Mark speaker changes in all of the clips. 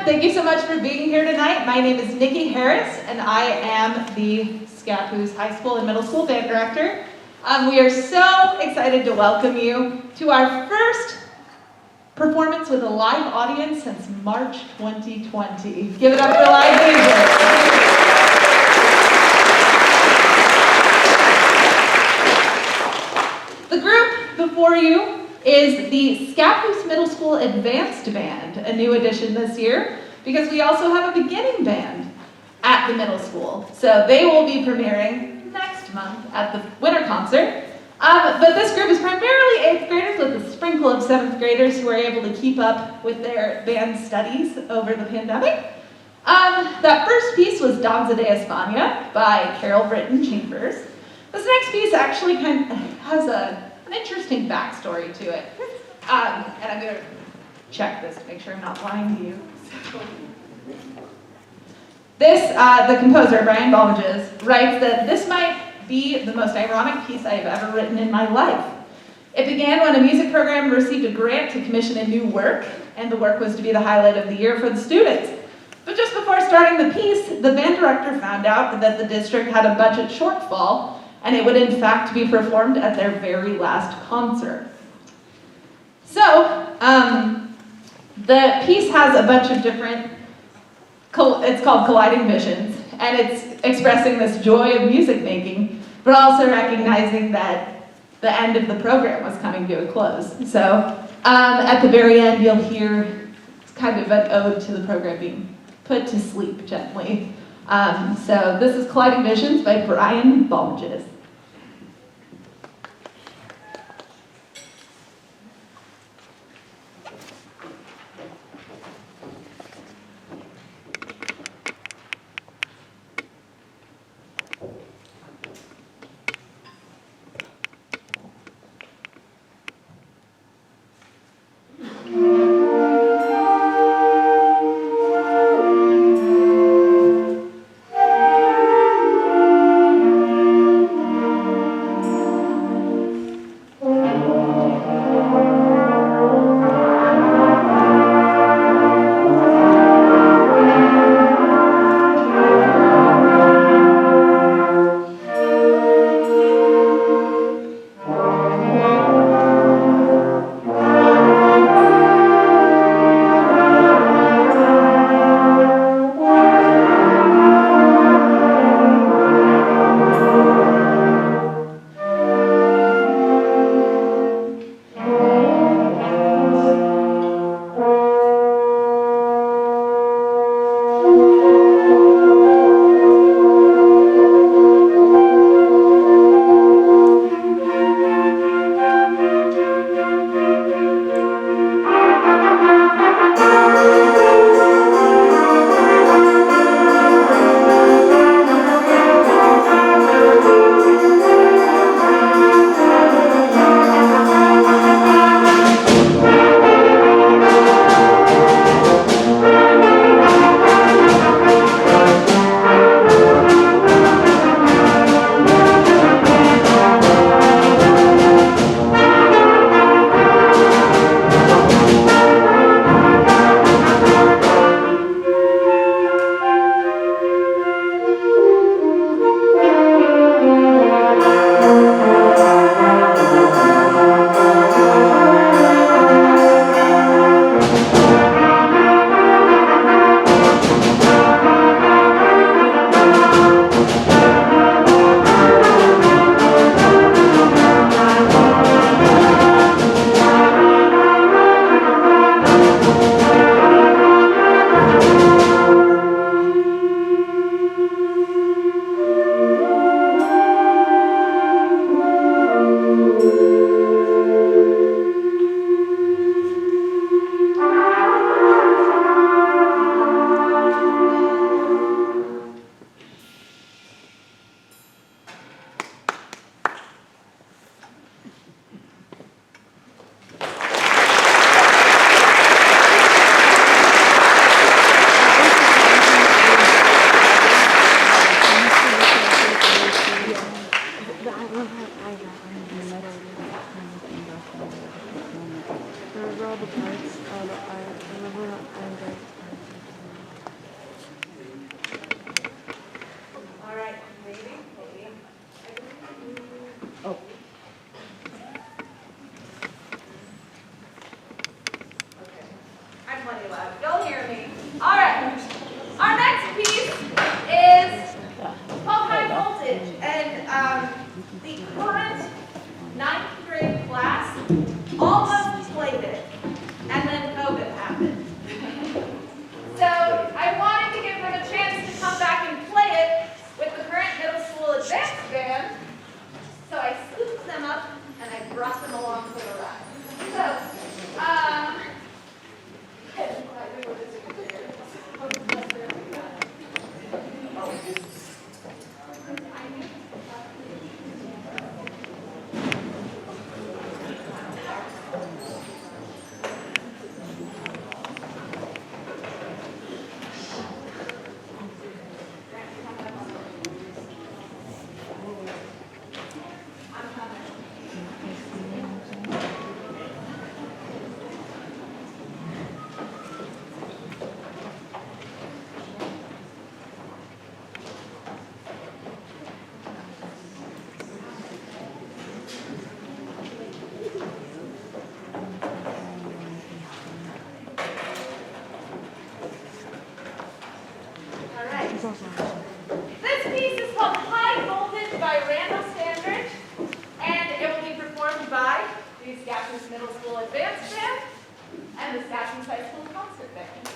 Speaker 1: Thank you so much for being here tonight. My name is Nikki Harris, and I am the Scappoose High School and Middle School Band Director. We are so excited to welcome you to our first performance with a live audience since March 2020. Give it up for Live Asia. The group before you is the Scappoose Middle School Advanced Band, a new addition this year, because we also have a beginning band at the middle school. So they will be premiering next month at the winter concert. But this group is primarily 8th graders with a sprinkle of 7th graders who are able to keep up with their band studies over the pandemic. That first piece was Danza de España by Carol Britton Chambers. This next piece actually kind of has an interesting backstory to it. And I'm going to check this to make sure I'm not lying to you. The composer, Brian Balmages, writes that this might be the most ironic piece I have ever written in my life. It began when a music program received a grant to commission a new work, and the work was to be the highlight of the year for the students. But just before starting the piece, the band director found out that the district had a budget shortfall, and it would in fact be performed at their very last concert. So, the piece has a bunch of different, it's called Colliding Visions, and it's expressing this joy of music making, but also recognizing that the end of the program was coming to a close. So, at the very end, you'll hear it's kind of an ode to the program being put to sleep gently. So this is Colliding Visions by Brian Balmages. This piece is called High Voltage by Randall Standridge, and it will be performed by the Skachers Middle School Advanced Band and the Skachers High School Concert Band.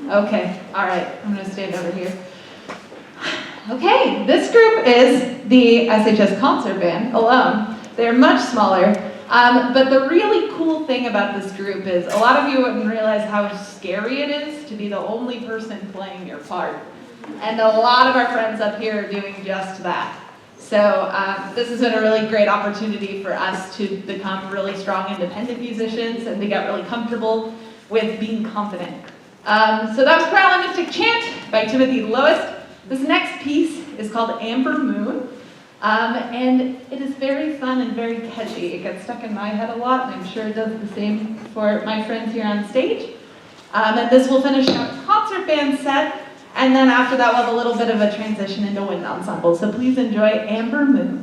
Speaker 1: Okay, all right, I'm gonna stand over here. Okay, this group is the SHS concert band alone. They're much smaller, but the really cool thing about this group is a lot of you wouldn't realize how scary it is to be the only person playing your part. And a lot of our friends up here are doing just that. So this has been a really great opportunity for us to become really strong independent musicians and to get really comfortable with being confident. So that was Paralympic Chant by Timothy Lois. This next piece is called Amber Moon, and it is very fun and very catchy. It gets stuck in my head a lot, and I'm sure it does the same for my friends here on stage. And this will finish our concert band set, and then after that we'll have a little bit of a transition into wind ensemble. So please enjoy Amber Moon.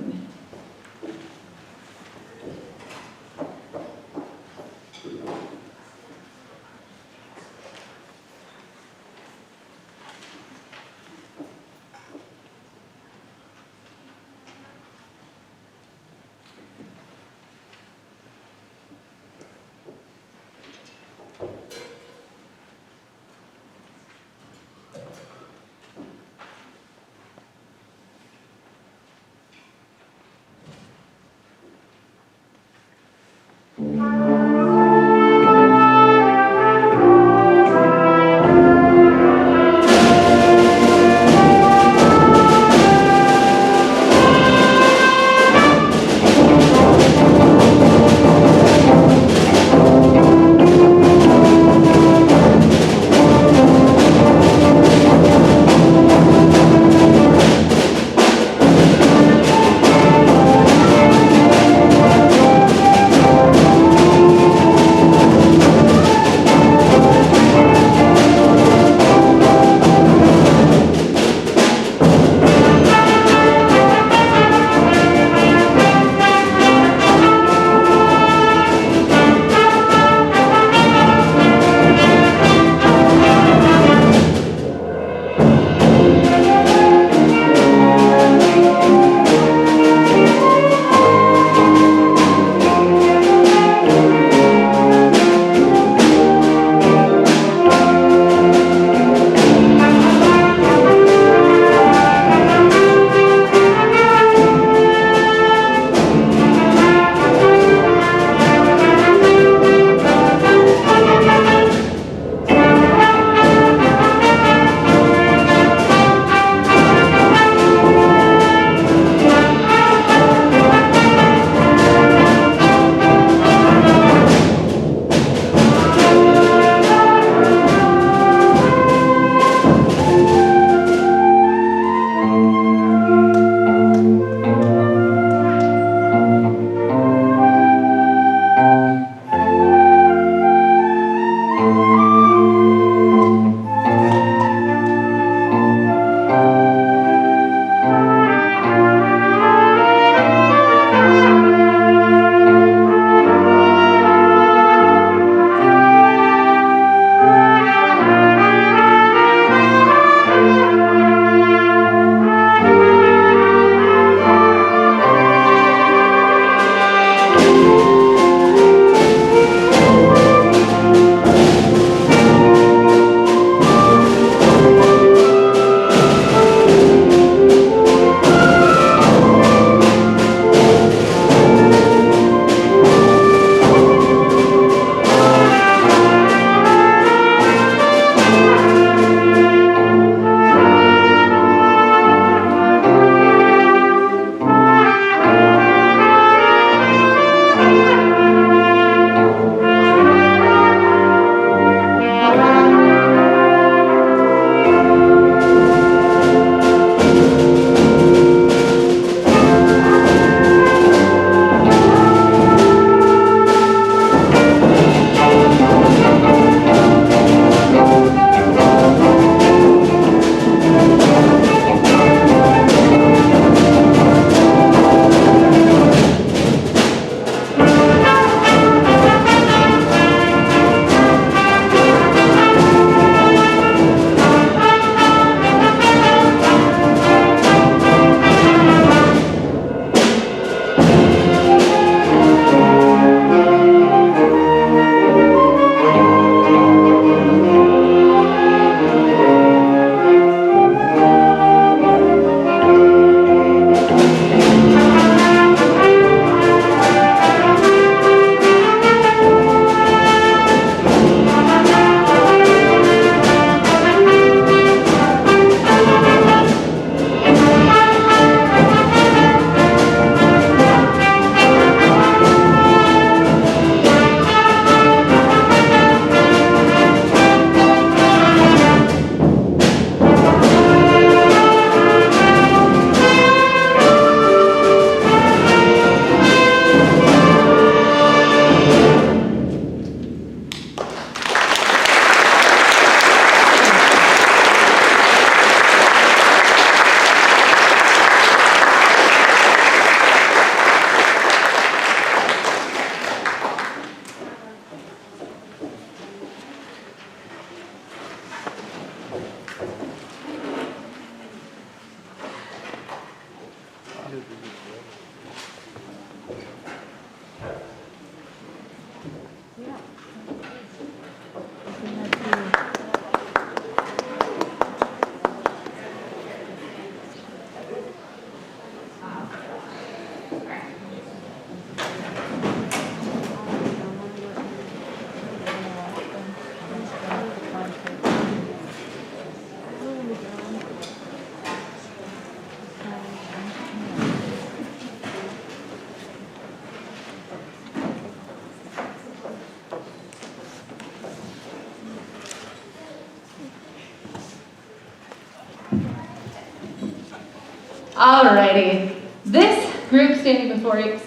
Speaker 1: Alrighty. This group sitting before you is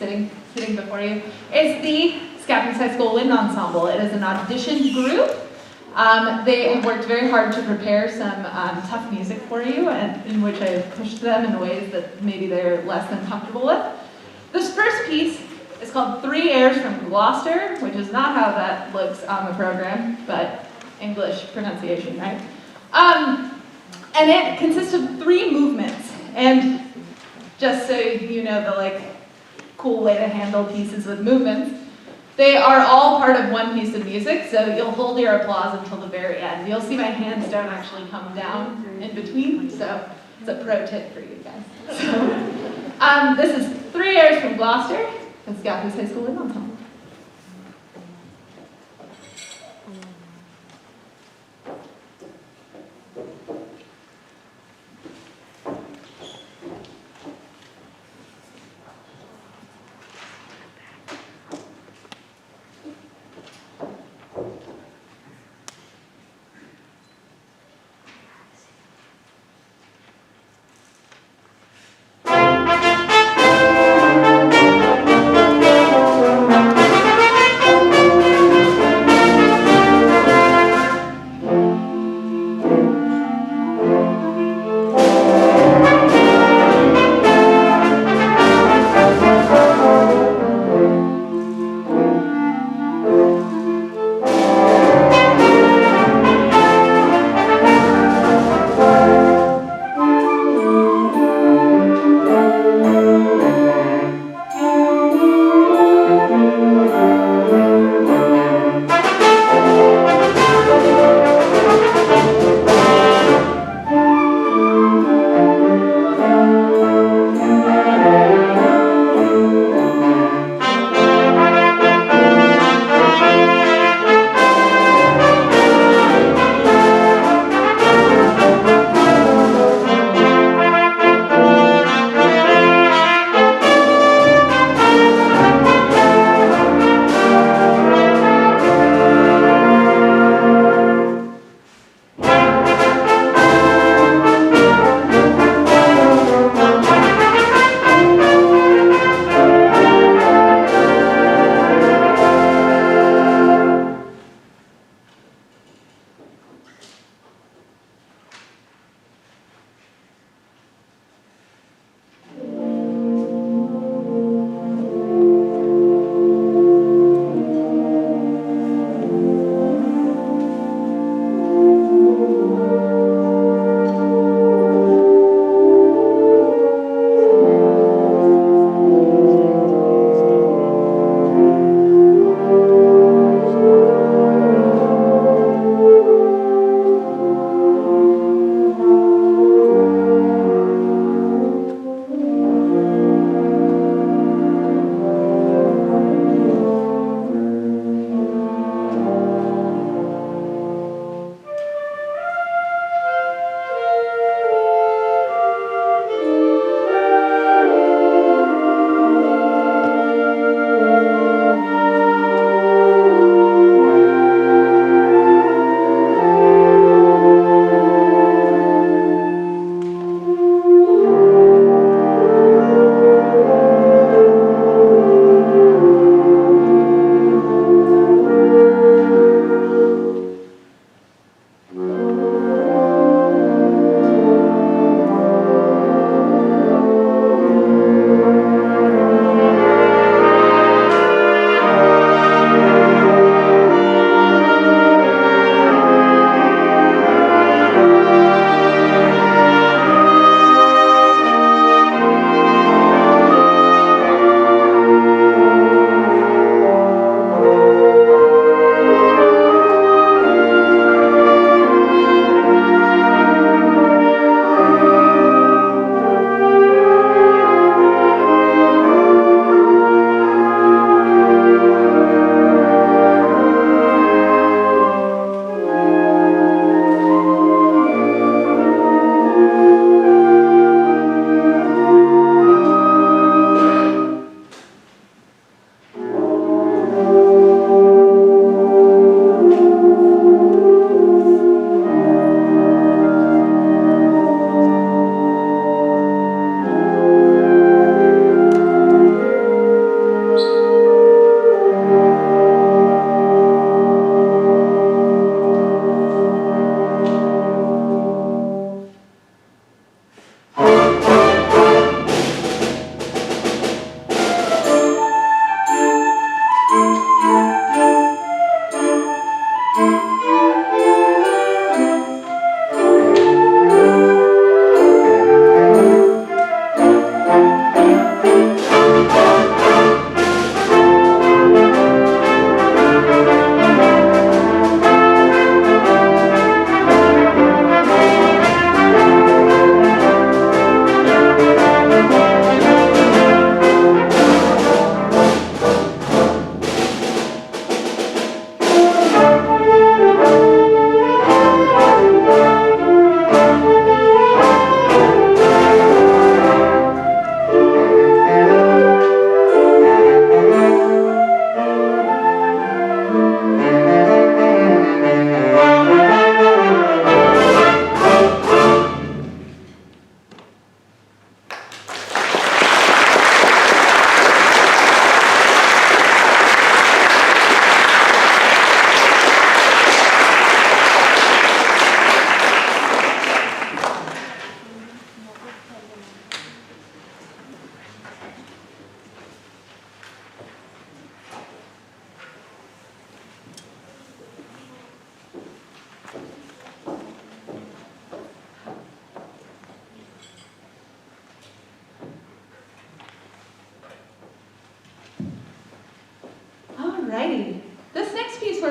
Speaker 1: the Scappies High School Wind Ensemble. It is an audition group. They have worked very hard to prepare some tough music for you, and in which I have pushed them in ways that maybe they're less than comfortable with. This first piece is called 3 Airs from Gloucester, which is not how that looks on the program, but English pronunciation, right? And it consists of 3 movements. And just so you know the cool way to handle pieces with movements, they are all part of one piece of music, so you'll hold your applause until the very end. You'll see my hands don't actually come down in between, so it's a pro tip for you guys. So, this is 3 Airs from Gloucester and Scappies High School Wind Ensemble.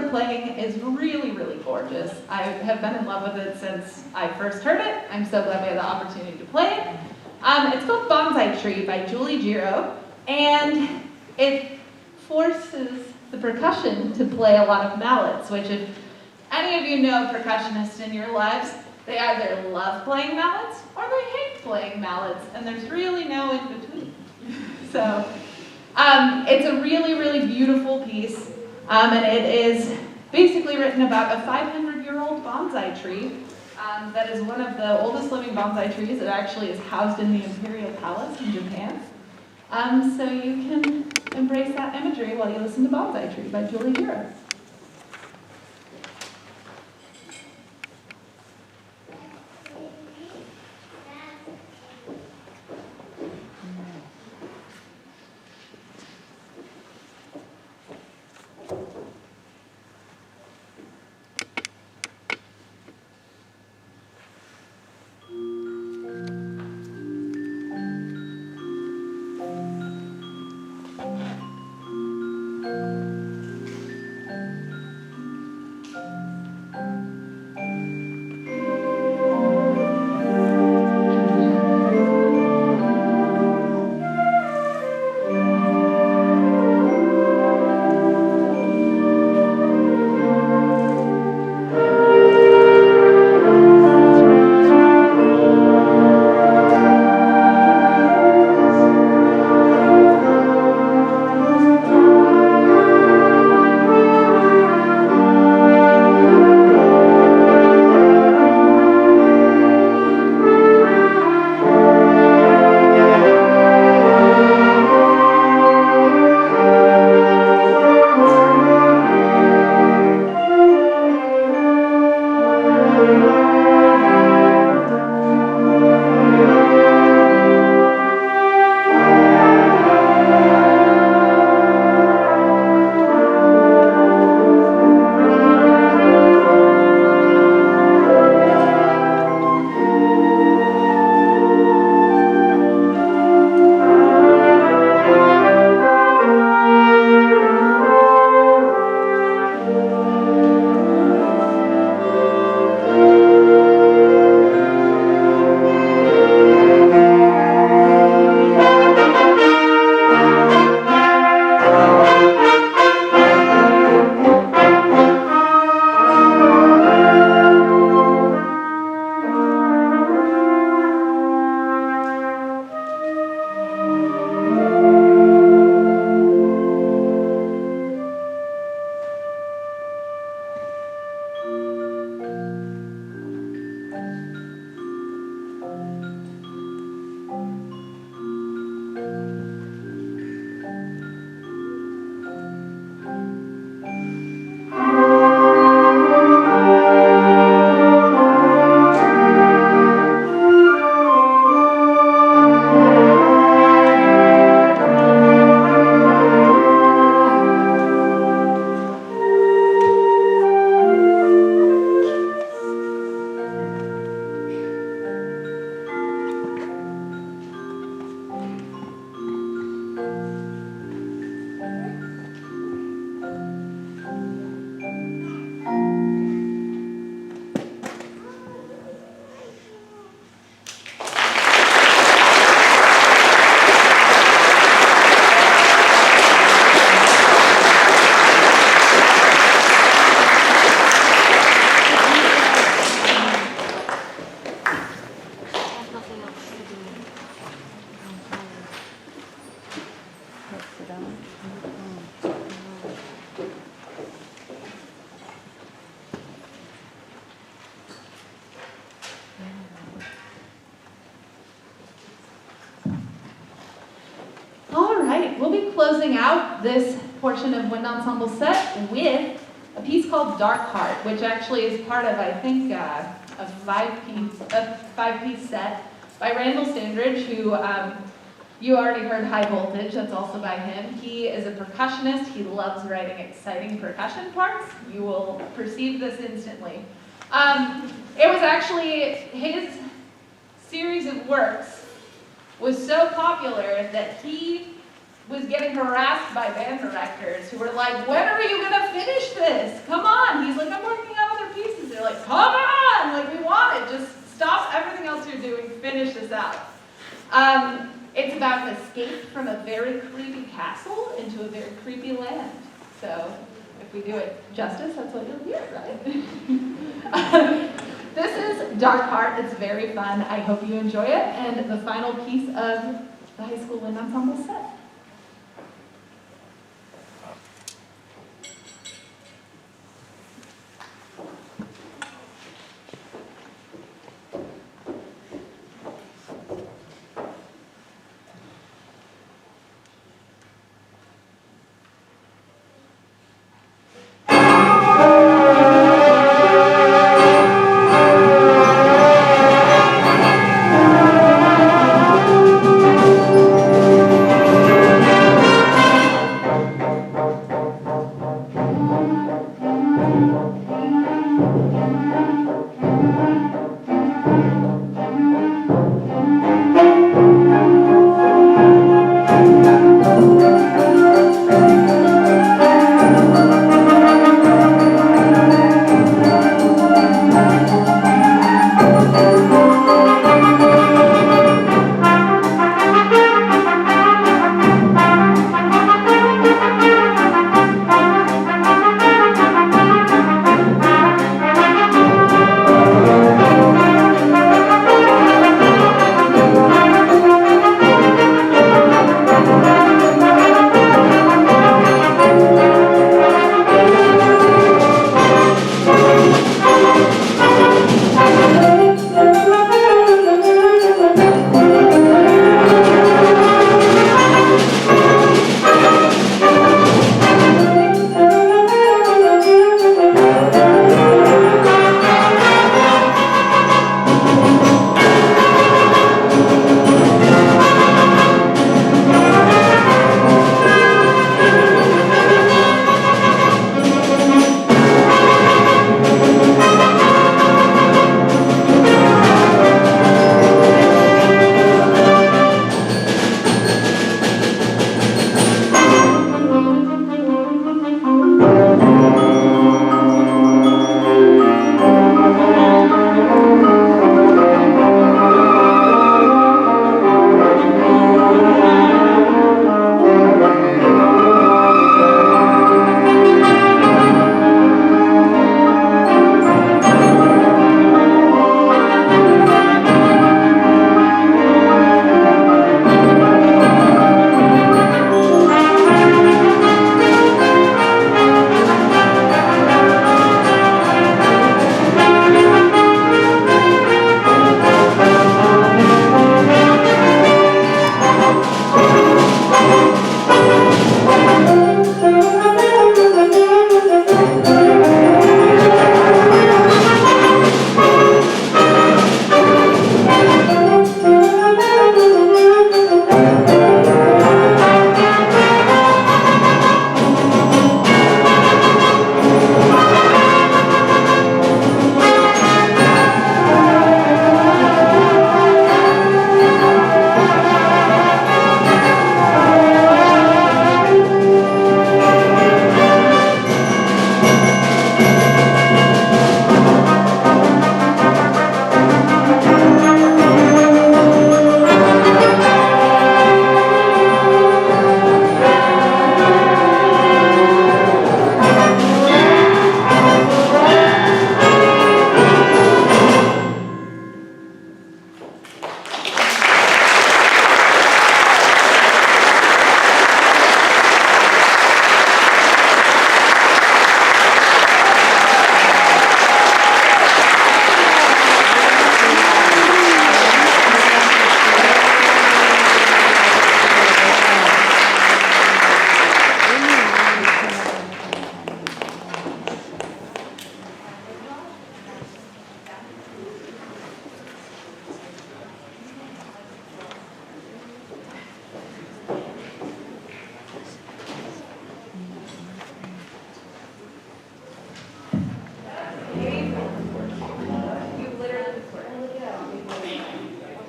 Speaker 1: we're playing is really, really gorgeous. I have been in love with it since I first heard it. I'm so glad we had the opportunity to play it. It's called Bonsai Tree by Julie Giro, and it forces the percussion to play a lot of mallets, which if any of you know percussionists in your lives, they either love playing mallets or they hate playing mallets, and there's really no in between. So it's a really, really beautiful piece, and it is basically written about a 500-year-old bonsai tree that is one of the oldest living bonsai trees. It actually is housed in the Imperial Palace in Japan. So you can embrace that imagery while you listen to Bonsai Tree by Julie Giro. We'll be closing out this portion of Wind Ensemble set with a piece called Dark Heart, which actually is part of, I think, a five-piece set by Randall Standridge, who you already heard High Voltage. That's also by him. He is a percussionist. He loves writing exciting percussion parts. You will perceive this instantly. It was actually his series of works was so popular that he was getting harassed by band directors who were like, when are you gonna finish this? Come on. He's like, I'm working on other pieces. They're like, come on, like we want it. Just stop everything else you're doing, finish this out. It's about an escape from a very creepy castle into a very creepy land. So if we do it justice, that's what you'll hear, right? This is Dark Heart. It's very fun. I hope you enjoy it. And the final piece of the high school wind ensemble set.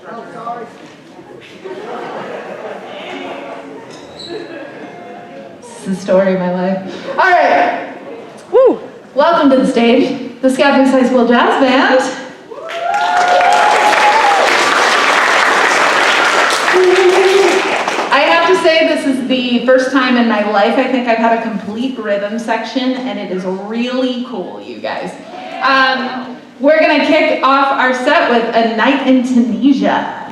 Speaker 2: Oh, sorry.
Speaker 1: It's the story of my life. All right. Woo! Welcome to the stage, the Scappies High School Jazz Band. I have to say this is the first time in my life I think I've had a complete rhythm section, and it is really cool, you guys. We're gonna kick off our set with A Night in Tunisia.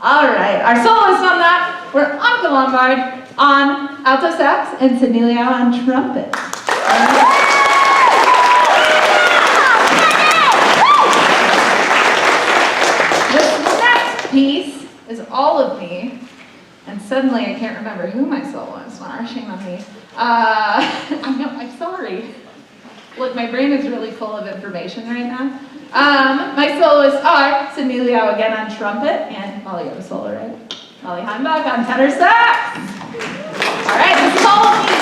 Speaker 1: All right, our soloists on that were Annika Lombard on alto sax and Sydney Liao on trumpet. This next piece is All of Me, and suddenly I can't remember who my soloists are. Shame on me. I know, I'm sorry. Look, my brain is really full of information right now. My soloists are Sydney Liao again on trumpet, and Molly got a solo, right? Molly Heimbach on tenor sax. All right, this is all of me.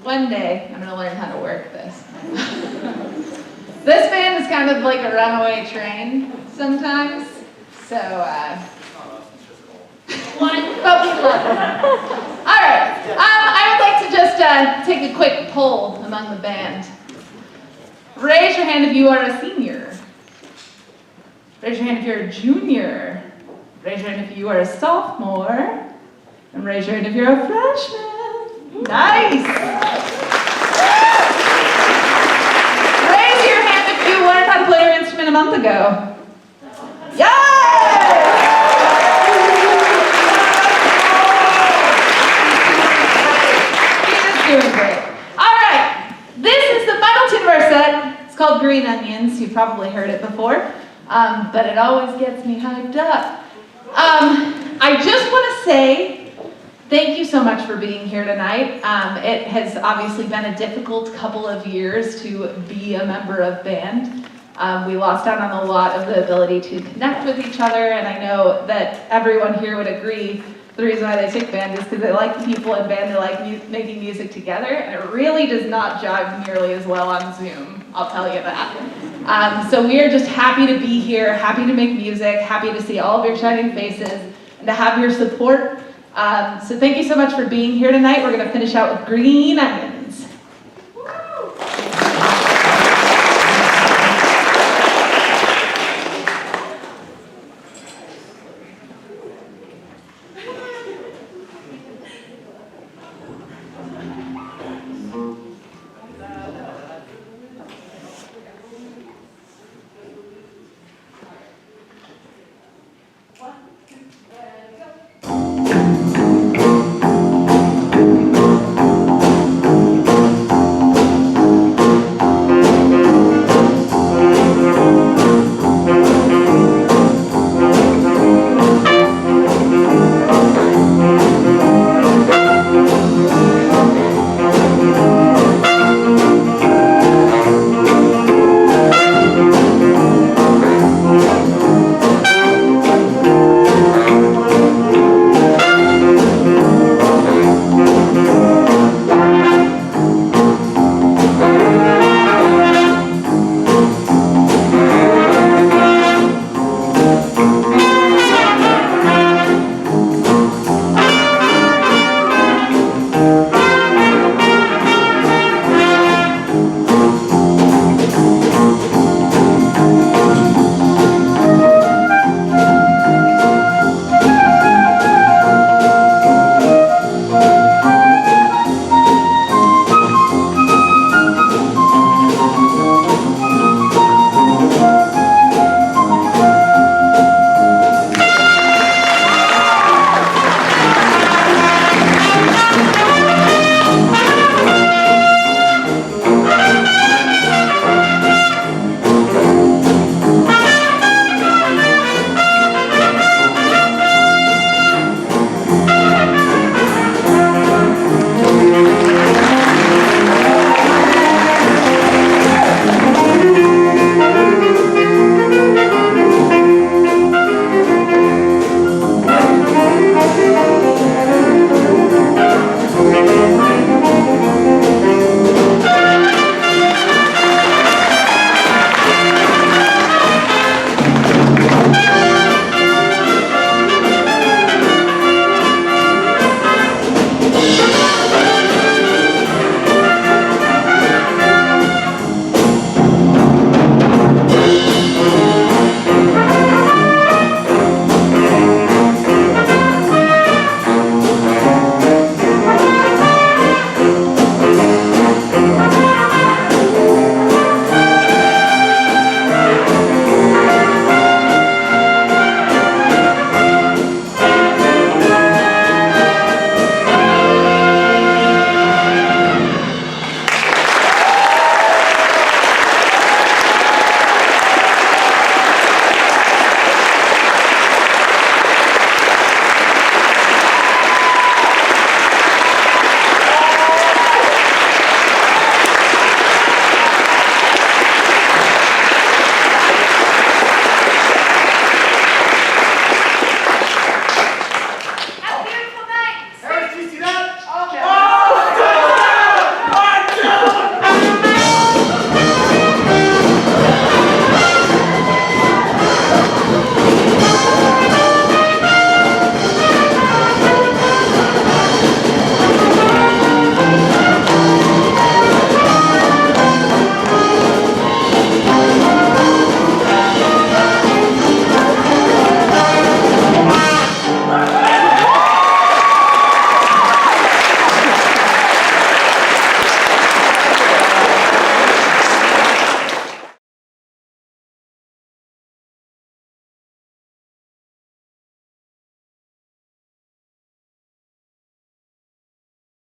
Speaker 1: One day, I'm gonna learn how to work this. This band is kind of like a runaway train sometimes, so, but we love it. All right, I would like to just take a quick poll among the band. Raise your hand if you are a senior. Raise your hand if you're a junior. Raise your hand if you are a sophomore. And raise your hand if you're a freshman. Nice! Raise your hand if you learned how to play your instrument a month ago. Yay! You're doing great. All right, this is the final tune of our set. It's called Green Onions. You've probably heard it before, but it always gets me hyped up. I just want to say thank you so much for being here tonight. It has obviously been a difficult couple of years to be a member of band. We lost out on a lot of the ability to connect with each other, and I know that everyone here would agree the reason why they took band is because they like the people in band, they like making music together, and it really does not jive nearly as well on Zoom, I'll tell you that. So we are just happy to be here, happy to make music, happy to see all of your shining faces, and to have your support. So thank you so much for being here tonight. We're going to finish out with Green Onions.